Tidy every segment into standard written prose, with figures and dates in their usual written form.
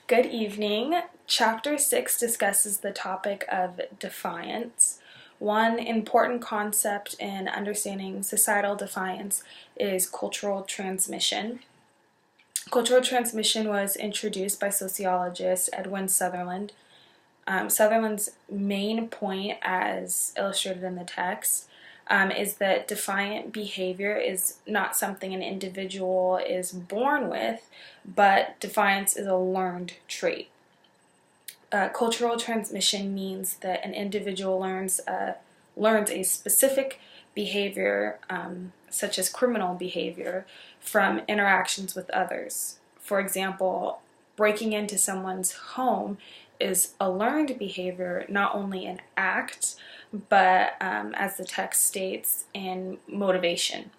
Good evening. Chapter 6 discusses the topic of defiance. One important concept in understanding societal defiance is cultural transmission. Cultural transmission was introduced by sociologist Edwin Sutherland. Sutherland's main point, as illustrated in the text, is that defiant behavior is not something an individual is born with, but defiance is a learned trait. Cultural transmission means that an individual learns a specific behavior, such as criminal behavior, from interactions with others. For example, breaking into someone's home is a learned behavior, not only an act, but as the text states, in motivation.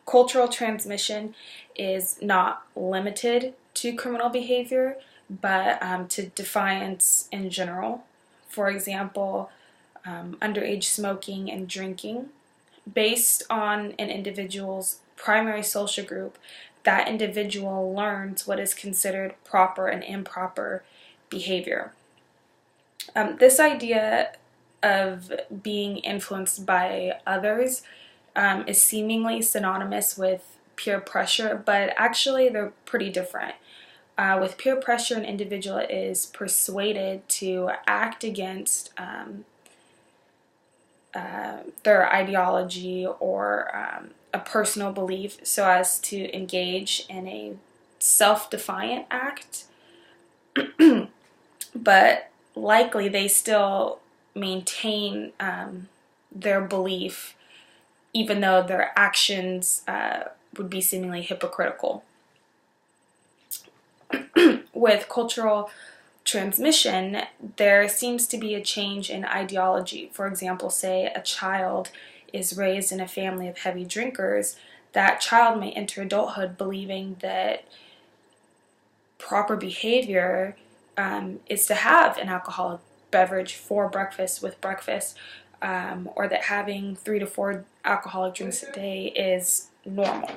Cultural transmission is not limited to criminal behavior, but to defiance in general. For example, underage smoking and drinking. Based on an individual's primary social group, that individual learns what is considered proper and improper behavior. This idea of being influenced by others is seemingly synonymous with peer pressure, but actually they're pretty different. With peer pressure, an individual is persuaded to act against their ideology or a personal belief so as to engage in a self-defiant act, but likely they still maintain their belief even though their actions would be seemingly hypocritical. With cultural transmission, there seems to be a change in ideology. For example, say a child is raised in a family of heavy drinkers, that child may enter adulthood believing that proper behavior is to have an alcoholic beverage for breakfast with breakfast, or that having 3 to 4 alcoholic drinks a day is normal.